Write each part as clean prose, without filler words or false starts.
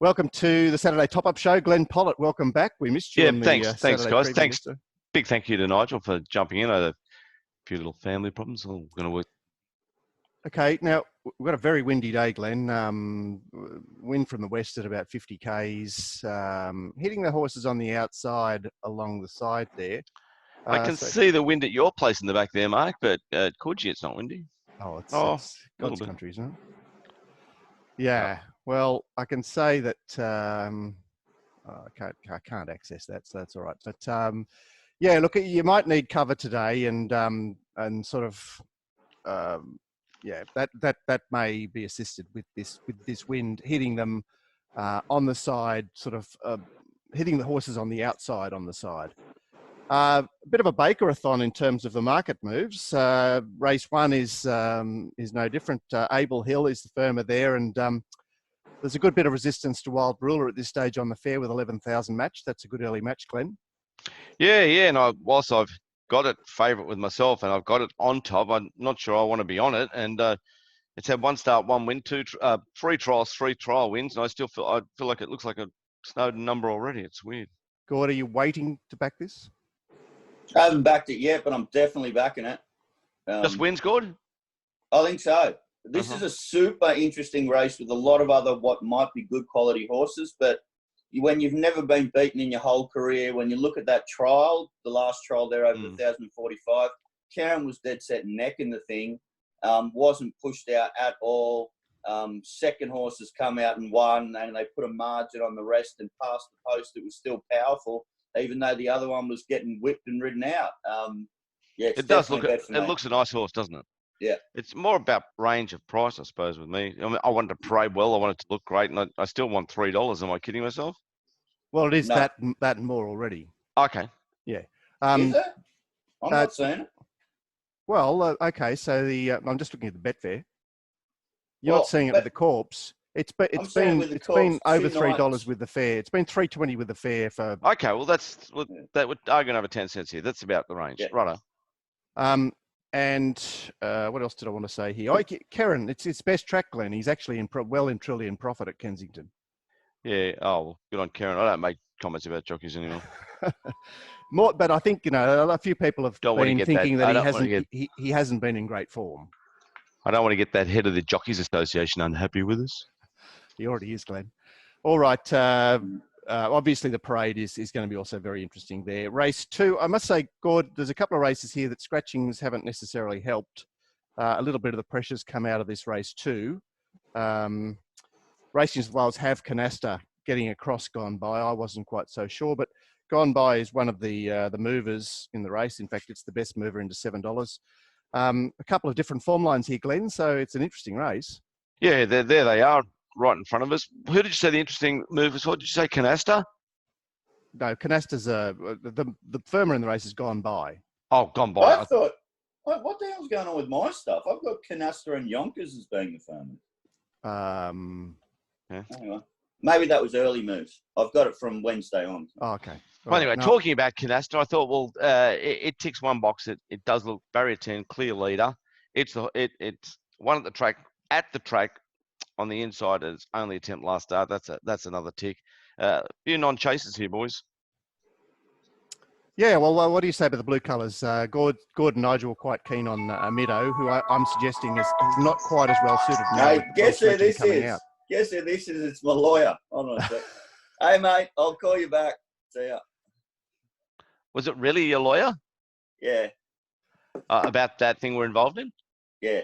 Welcome to the Saturday Top-Up Show. Glenn Pollitt, welcome back. We missed you on the thanks Saturday guys. preview, Thanks. Mister. Big thank you to Nigel for jumping in. I had a few little family problems. I'm going to work. Okay, now we've got a very windy day, Glenn. Wind from the west at about 50 k's, hitting the horses on the outside along the side there. I can see the wind at your place in the back there, Mark, but at Coogee it's not windy. It's God's country, isn't it? Yeah, Oh. well, I can say that I can't access that, so that's all right. But yeah, look, you might need cover today, and sort of that may be assisted with this wind hitting them on the side, sort of hitting the horses on the outside on the side. A bit of a Baker-a-thon in terms of the market moves. Race 1 is no different. Able Hill is the firmer there, and there's a good bit of resistance to Wild Ruler at this stage on the fair with 11,000 match. That's a good early match, Glenn. Yeah, and whilst I've got it favourite with myself and I've got it on top, I'm not sure I want to be on it. And it's had 1 start, 1 win, 3 trials, 3 trial wins, and I feel like it looks like a Snowden number already. It's weird. Gord, are you waiting to back this? I haven't backed it yet, but I'm definitely backing it. Just wins, Gord? I think so. This is a super interesting race with a lot of other what might be good quality horses, but when you've never been beaten in your whole career, when you look at that trial, the last trial there over 1,045, Karen was dead set neck in the thing, wasn't pushed out at all. Second horse has come out and won, and they put a margin on the rest and past the post. It was still powerful, even though the other one was getting whipped and ridden out. It does look. It looks a nice horse, doesn't it? Yeah. It's more about range of price, I suppose, with me. I mean, I wanted to parade well. I wanted to look great, and I still want $3. Am I kidding myself? Well, it is that and more already. Okay. Yeah. Is it? I'm not saying it. Well, okay. So I'm just looking at the Betfair. You're not seeing it with the Corpse. It's been over $3 with the fair. It's been $3.20 with the fair for. Okay, well that would argue over 10 cents here. That's about the range, yeah. Righto. And what else did I want to say here? Karen, it's his best track, Glenn. He's actually well and truly in profit at Kensington. Yeah. Oh, well, good on Karen. I don't make comments about jockeys anymore. But I think a few people have been thinking that he hasn't been in great form. I don't want to get that head of the Jockeys Association unhappy with us. He already is, Glenn. All right. Obviously, the parade is going to be also very interesting there. Race 2, I must say, Gord, there's a couple of races here that scratchings haven't necessarily helped. A little bit of the pressures come out of this race too. Racing as well as have Canasta getting across Gone By. I wasn't quite so sure, but Gone By is one of the movers in the race. In fact, it's the best mover into $7. A couple of different form lines here, Glenn, so it's an interesting race. Yeah, there they are, right in front of us. Who did you say the interesting movers were? Did you say Canasta? No, Canasta's the firmer in the race has Gone By. Oh, Gone By. I thought, what the hell's going on with my stuff? I've got Canasta and Yonkers as being the firmers. Yeah. Anyway, maybe that was early moves. I've got it from Wednesday on. Oh, okay. Well, anyway, talking about Canasta, I thought, well, it ticks one box. It does look barrier 10, clear leader. It's one at the track on the inside. It's only attempt last start. That's another tick. Few non-chasers here, boys. Yeah, well, what do you say about the blue colours? Gord and Nigel were quite keen on Meadow, who I'm suggesting is not quite as well suited now. Hey, guess who this is? Out. Guess who this is? It's my lawyer. Hold on a sec. Hey, mate, I'll call you back. See ya. Was it really your lawyer? Yeah. About that thing we're involved in? Yeah.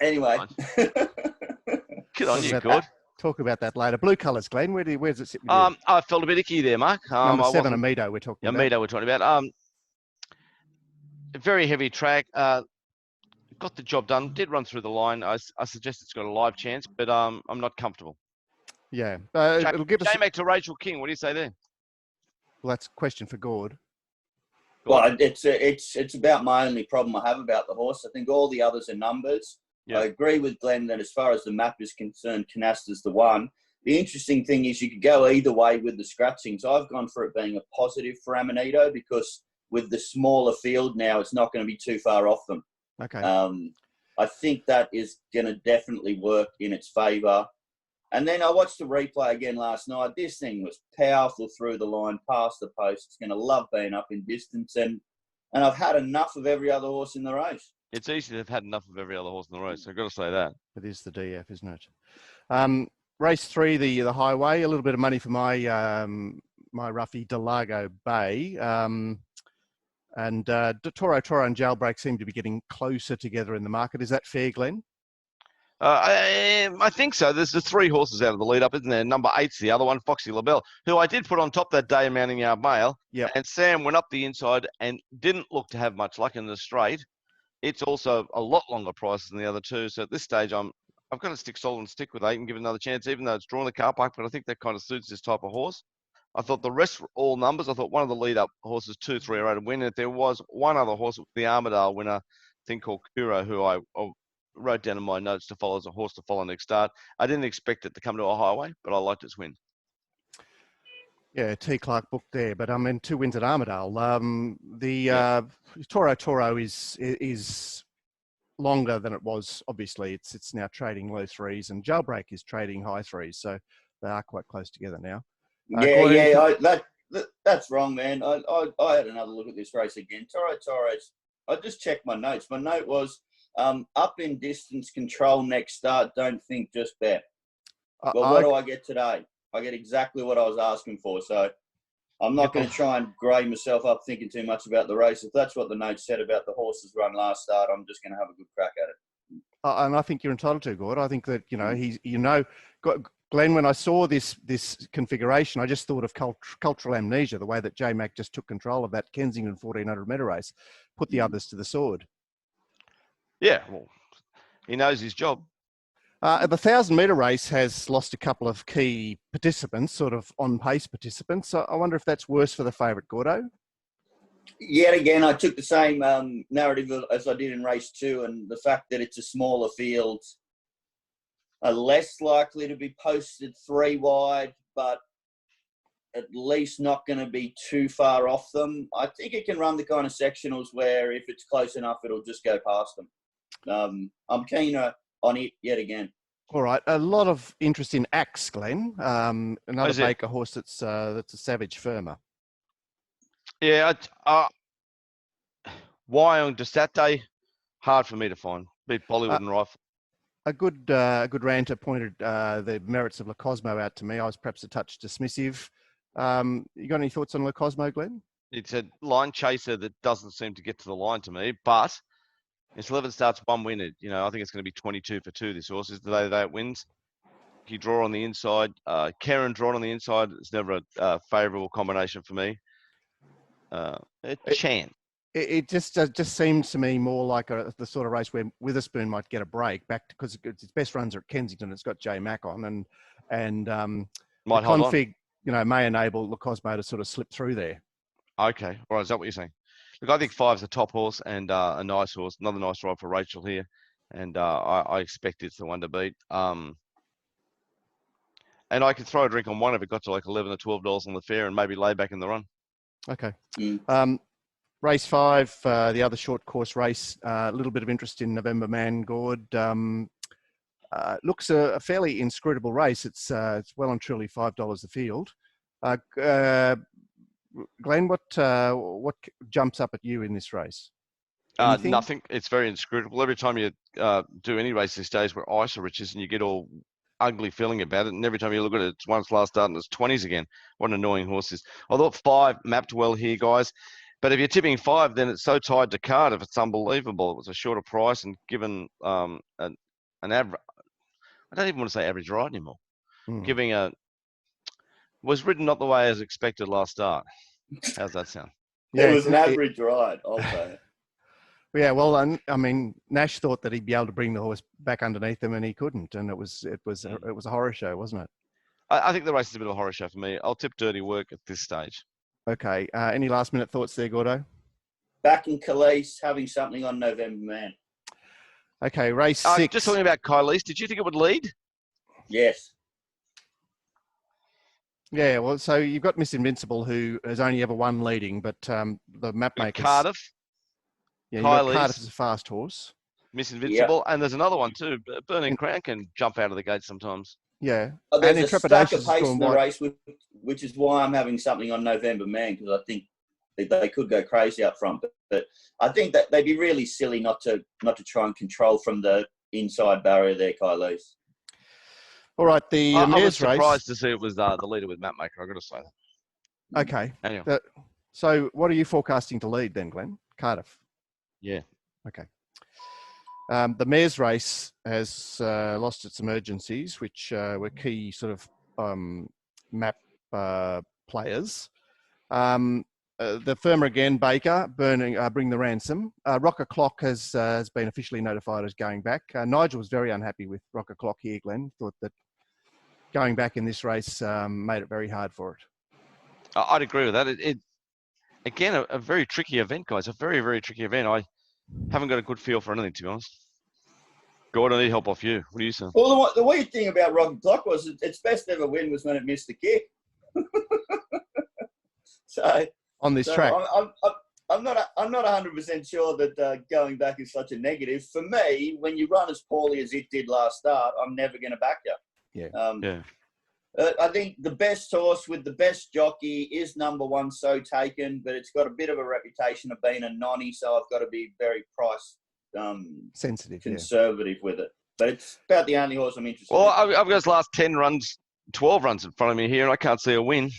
Anyway. Good on you, good. Talk about that later. Blue colours, Glenn. Where does it sit with you? I felt a bit icky there, Mark. Number 7, Amido, we're talking about. Amido we're talking about. A very heavy track. Got the job done. Did run through the line. I suggest it's got a live chance, but I'm not comfortable. Yeah. It'll give us... back to Rachel King. What do you say there? Well, that's a question for Gord. Well, it's about my only problem I have about the horse. I think all the others are numbers. Yeah. I agree with Glenn that as far as the map is concerned, Canasta's the one. The interesting thing is you could go either way with the scratchings. I've gone for it being a positive for Amanito because with the smaller field now, it's not going to be too far off them. Okay. I think that is going to definitely work in its favour. And then I watched the replay again last night. This thing was powerful through the line, past the post. It's going to love being up in distance. And I've had enough of every other horse in the race. It's easy to have had enough of every other horse in the race. So I've got to say that. It is the DF, isn't it? Race 3, the highway. A little bit of money for my my roughie Delago Bay. And Toro and Jailbreak seem to be getting closer together in the market. Is that fair, Glenn? I think so. There's the 3 horses out of the lead up, isn't there? Number 8's the other one, Foxy LaBelle, who I did put on top that day in Mounting Yard Mail. Yeah. And Sam went up the inside and didn't look to have much luck in the straight. It's also a lot longer prices than the other 2. So at this stage, I've got to stick solid and stick with 8 and give it another chance, even though it's drawn the car park. But I think that kind of suits this type of horse. I thought the rest were all numbers. I thought one of the lead up horses, 2, 3 are out to win. If there was one other horse, the Armadale winner, thing called Kuro, who I wrote down in my notes to follow as a horse to follow next start. I didn't expect it to come to a highway, but I liked its win. Yeah, T. Clark booked there, but I mean 2 wins at Armadale. Toro is longer than it was. Obviously, it's now trading low 3s, and Jailbreak is trading high 3s, so they are quite close together now. That's wrong, man. I had another look at this race again. Torres. I just checked my notes. My note was up in distance, control next start. Don't think, just bet. Well, what do I get today? I get exactly what I was asking for. So I'm not going to try and grade myself up thinking too much about the race. If that's what the note said about the horses run last start, I'm just going to have a good crack at it. And I think you're entitled to, Gord. I think that, Glenn, when I saw this configuration, I just thought of cultural amnesia, the way that J-Mac just took control of that Kensington 1400 metre race, put the others to the sword. Yeah, well, he knows his job. The 1,000 metre race has lost a couple of key participants, sort of on-pace participants. So I wonder if that's worse for the favourite, Gordo? Yet again, I took the same narrative as I did in race 2, and the fact that it's a smaller field are less likely to be posted 3 wide, but at least not going to be too far off them. I think it can run the kind of sectionals where if it's close enough, it'll just go past them. I'm keen on it yet again. All right, a lot of interest in Axe, Glenn. Another Baker horse that's a Savage firmer. Yeah, why on just that day? Hard for me to find. Beat Bollywood and Rifle. A good ranter pointed the merits of La Cosmo out to me. I was perhaps a touch dismissive. You got any thoughts on La Cosmo, Glenn? It's a line chaser that doesn't seem to get to the line to me, but it's 11 starts, 1 win. I think it's going to be 22 for 2. This horse is the day that it wins. He draw on the inside. Karen drawn on the inside. It's never a favourable combination for me. It just seems to me more like the sort of race where Witherspoon might get a break because its best runs are at Kensington. It's got J-Mac on and might the config, may enable La Cosmo to sort of slip through there. Okay, all right. Is that what you're saying? Look, I think 5's a top horse and a nice horse. Another nice ride for Rachel here, and I expect it's the one to beat. And I could throw a drink on one if it got to like $11 or $12 on the fair and maybe lay back in the run. Okay. Race 5, the other short course race. A little bit of interest in November Man Gord. Looks a fairly inscrutable race. It's well and truly $5 a field. Glenn, what jumps up at you in this race? Nothing. It's very inscrutable. Every time you do any race these days where ice riches and you get all ugly feeling about it, and every time you look at it, it's once last start and it's 20s again. What an annoying horse is. I thought 5 mapped well here, guys. But if you're tipping 5, then it's so tied to Cardiff, it's unbelievable. It was a shorter price and given an average. I don't even want to say average ride anymore. Was ridden not the way as expected last start. How's that sound? Yeah, it was an average ride, I'll say it. Yeah, well, I mean, Nash thought that he'd be able to bring the horse back underneath him, and he couldn't. And it was a horror show, wasn't it? I think the race is a bit of a horror show for me. I'll tip Dirty Work at this stage. Okay. Any last minute thoughts there, Gordo? Back in Khalees, having something on November Man. Okay, race 6. Just talking about Khalees, did you think it would lead? Yes. Yeah, well, so you've got Miss Invincible, who has only ever won leading, but the map makers... Cardiff. Yeah, Cardiff is a fast horse. Miss Invincible, and there's another one too. Burning Crown can jump out of the gate sometimes. Yeah. There's And a stack Intrepidation of is pace going in the wide. race, which is why I'm having something on November Man, because I think they could go crazy up front. But I think that they'd be really silly not to try and control from the inside barrier there, Kylese. All right, the I was mares race. surprised to see it was the leader with Mapmaker. I've got to say that. Okay. Anyway. So what are you forecasting to lead then, Glenn? Cardiff? Yeah. Okay. The mares race has lost its emergencies, which were key sort of map players. The firmer again, Baker, Bring the Ransom. Rocker Clock has been officially notified as going back. Nigel was very unhappy with Rocker Clock here, Glenn. Thought that going back in this race made it very hard for it. I'd agree with that. It again, a very tricky event, guys. A very, very tricky event. I haven't got a good feel for anything, to be honest. Gordon, I need help off you. What do you say? Well, the weird thing about Rocket Clock was its best ever win was when it missed the kick. So on this track, I'm not 100% sure that going back is such a negative. For me, when you run as poorly as it did last start, I'm never going to back you. Yeah. I think the best horse with the best jockey is number one, So Taken, but it's got a bit of a reputation of being a nonny, so I've got to be very price sensitive, conservative with it. But it's about the only horse I'm interested in. Well, I've got his last 12 runs in front of me here, and I can't see a win.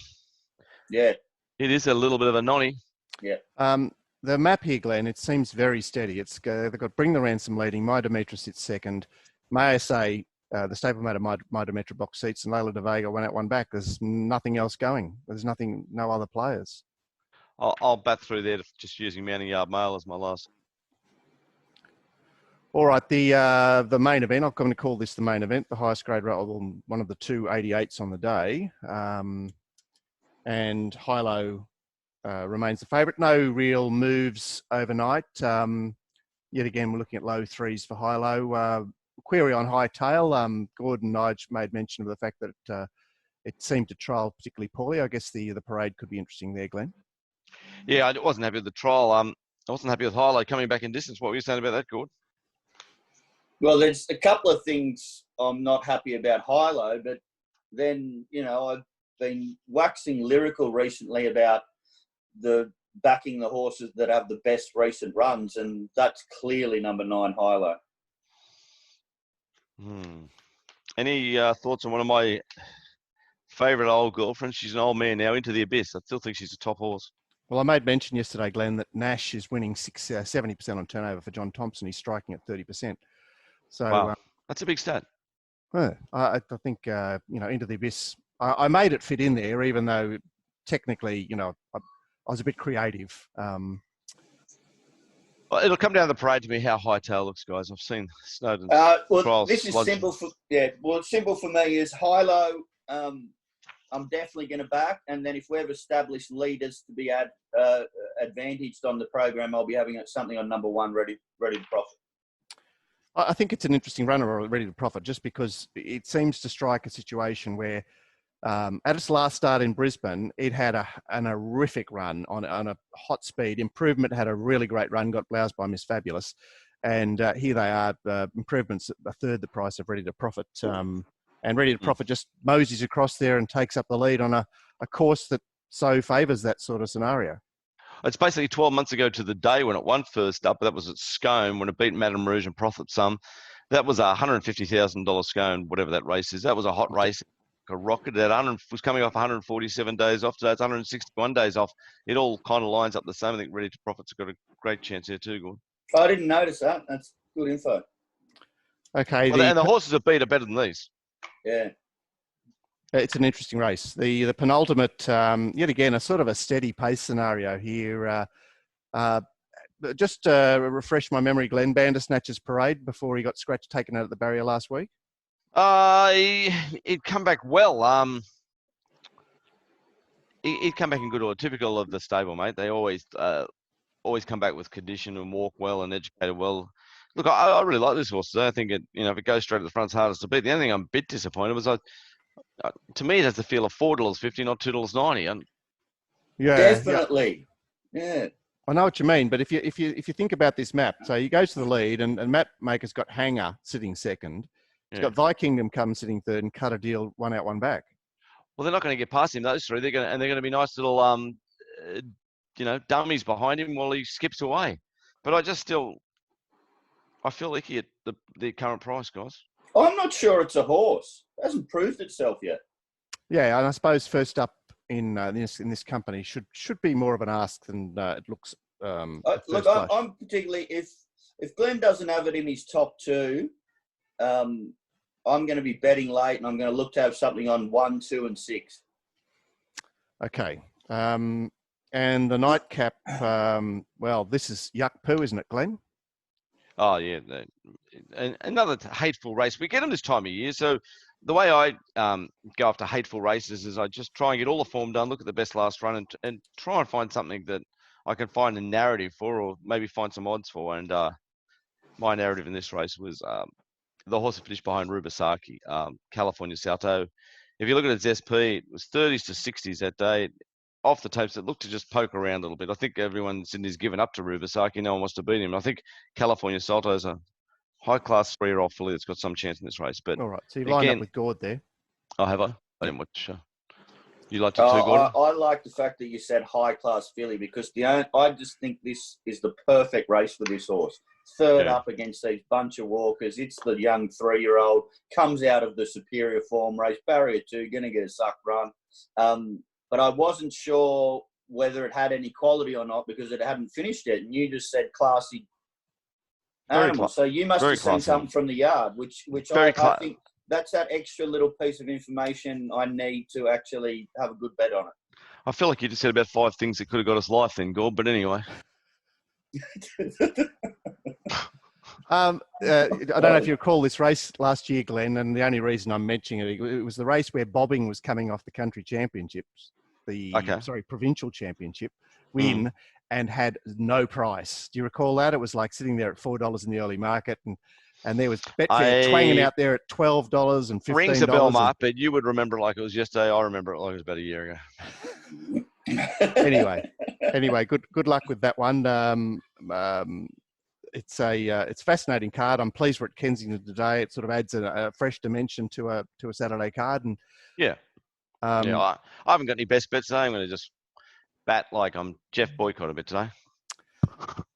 Yeah. It is a little bit of a nonny. Yeah. The map here, Glenn, it seems very steady. They've got Bring the Ransom leading, My Demetra sits second. May I say, the stablemate of My Demetra box seats and Layla de Vega went out one back. There's nothing else going. There's no other players. I'll bat through there just using Mounting Yard Mail as my last. All right, the main event, I'm going to call this the main event, the highest grade, one of the two 88s on the day. And Hilo remains the favourite. No real moves overnight. Yet again, we're looking at low threes for Hilo. Query on High Tail. Gordon Nige made mention of the fact that it seemed to trial particularly poorly. I guess the parade could be interesting there, Glenn. Yeah, I wasn't happy with the trial. I wasn't happy with Hilo coming back in distance. What were you saying about that, Gord? Well, there's a couple of things I'm not happy about Hilo, but then, I've been waxing lyrical recently about the backing the horses that have the best recent runs, and that's clearly number 9 Hilo. Any thoughts on one of my favourite old girlfriends? She's an old man now, Into the Abyss. I still think she's a top horse. Well, I made mention yesterday, Glenn, that Nash is winning 70% on turnover for John Thompson. He's striking at 30%. So wow. That's a big stat. I think, Into the Abyss, I made it fit in there, even though technically, I was a bit creative. Well, it'll come down to the parade to me how Hightail looks, guys. I've seen Snowden's trials. This is simple for simple for me is Hilo. I'm definitely going to back, and then if we've established leaders to be advantaged on the program, I'll be having something on number 1 ready to profit. I think it's an interesting runner ready to profit, just because it seems to strike a situation where at its last start in Brisbane, it had an horrific run on a hot speed. Improvement had a really great run, got bloused by Miss Fabulous. And here they are, Improvement's a third the price of Ready to Profit. And Ready to Profit just moseys across there and takes up the lead on a course that so favours that sort of scenario. It's basically 12 months ago to the day when it won first up. That was at Scone when it beat Madame Rouge and Profit Sum. That was a $150,000 Scone, whatever that race is. That was a hot race. A rocket at 100 was coming off 147 days off. Today it's 161 days off. It all kind of lines up the same. I think Ready to Profit's got a great chance here too, Gordon. I didn't notice that. That's good info. Okay. And the horses that beat are better than these. Yeah. It's an interesting race. The penultimate, yet again, a sort of a steady pace scenario here. Just refresh my memory, Glenn, Bandersnatch's parade before he got taken out at the barrier last week. He'd come back well. He'd come back in good order, typical of the stable, mate. They always come back with condition and walk well and educated well. Look, I really like this horse today. I think if it goes straight to the front, it's hardest to beat. The only thing I'm a bit disappointed was to me, it has the feel of $4.50, not $2.90. Yeah, definitely. Yeah. I know what you mean, but if you think about this map, so he goes to the lead, and Mapmaker's got Hanger sitting second. He's got Vikingdom come sitting third and Cut a Deal 1 out, 1 back. Well, they're not going to get past him, those three. They're going to be nice little, dummies behind him while he skips away. But I feel icky at the current price, guys. I'm not sure it's a horse. It hasn't proved itself yet. Yeah, and I suppose first up in this company should be more of an ask than it looks. Look, I'm particularly if Glenn doesn't have it in his top two, I'm going to be betting late, and I'm going to look to have something on 1, 2, and 6. Okay, and the Nightcap. Well, this is yuck poo, isn't it, Glenn? Oh yeah, another hateful race. We get them this time of year, so the way I go after hateful races is I just try and get all the form done, look at the best last run, and try and find something that I can find a narrative for, or maybe find some odds for. And my narrative in this race was the horse that finished behind Rubisaki, California Salto. If you look at its SP, it was 30s to 60s that day. Off the tapes, it looked to just poke around a little bit. I think everyone in Sydney's given up to Rubisaki. No one wants to beat him. I think California Salto is a high-class 3-year-old filly that's got some chance in this race. But all right, so you lined up with Gord there. Oh, have I? I didn't watch. You liked it too, Gordon? I like the fact that you said high-class filly, because I just think this is the perfect race for this horse. Third up against these bunch of walkers. It's the young 3-year-old, comes out of the superior form race, barrier 2, going to get a suck run. But I wasn't sure whether it had any quality or not because it hadn't finished yet. And you just said classy animal. So you must have seen something from the yard, which I think that's that extra little piece of information I need to actually have a good bet on it. I feel like you just said about 5 things that could have got us life then, Gord. But anyway. I don't know if you recall this race last year, Glenn, and the only reason I'm mentioning it was the race where Bobbing was coming off the country championships, provincial championship win, and had no price. Do you recall that? It was like sitting there at $4 in the early market, and there was Betfair twanging out there at $12 and $15. Rings a bell, Mark, but you would remember it like it was yesterday. I remember it like it was about a year ago. Anyway, good luck with that one. It's a fascinating card. I'm pleased we're at Kensington today. It sort of adds a fresh dimension to a Saturday card. And I haven't got any best bets today. I'm going to just bat like I'm Jeff Boycott a bit today.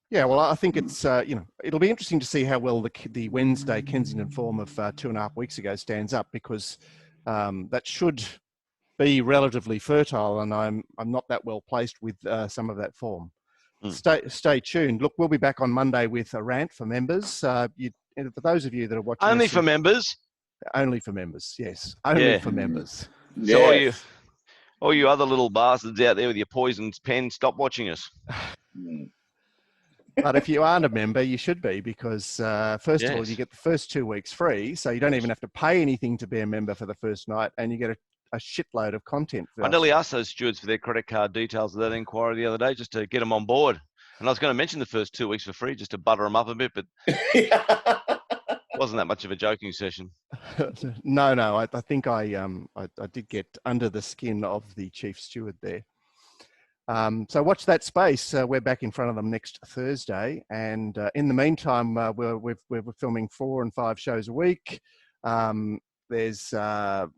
Yeah, well, I think it's it'll be interesting to see how well the Wednesday Kensington form of 2.5 weeks ago stands up, because that should be relatively fertile, and I'm not that well placed with some of that form. Stay tuned. Look, we'll be back on Monday with a rant for members. For those of you that are watching, only for members. Only for members. Yes, only for members. So all you other little bastards out there with your poisoned pen, stop watching us. But if you aren't a member, you should be, because first of all, you get the first 2 weeks free, so you don't even have to pay anything to be a member for the first night, and you get a shitload of content. I nearly asked those stewards for their credit card details of that inquiry the other day just to get them on board. And I was going to mention the first 2 weeks for free just to butter them up a bit, but it wasn't that much of a joking session. No, I think I did get under the skin of the chief steward there. So watch that space. We're back in front of them next Thursday. And in the meantime, we're filming 4 and 5 shows a week. There's a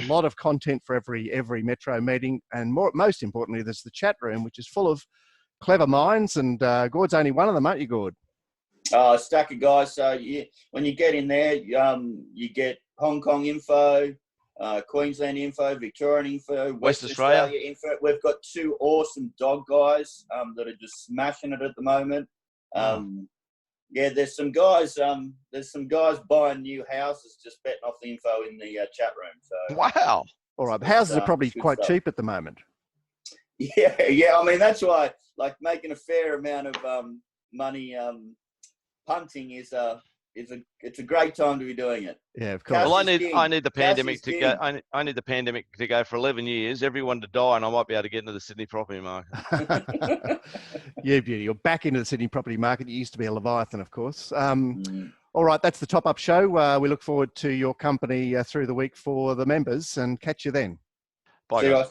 lot of content for every Metro meeting, and most importantly, there's the chat room, which is full of clever minds, and Gord's only one of them, aren't you, Gord? A stack of guys. So when you get in there, you get Hong Kong info, Queensland info, Victorian info, West Australia info. We've got 2 awesome dog guys that are just smashing it at the moment. There's some guys. There's some guys buying new houses, just betting off the info in the chat room. So wow! All right, the houses are probably quite cheap at the moment. Yeah. I mean, that's why, like, making a fair amount of money punting is it's a great time to be doing it. Yeah, of course. Well, I need the pandemic to go. I need the pandemic to go for 11 years. Everyone to die, and I might be able to get into the Sydney property market. Yeah, beauty. You're back into the Sydney property market. You used to be a Leviathan, of course. All right, that's the top-up show. We look forward to your company through the week for the members, and catch you then. Bye, guys.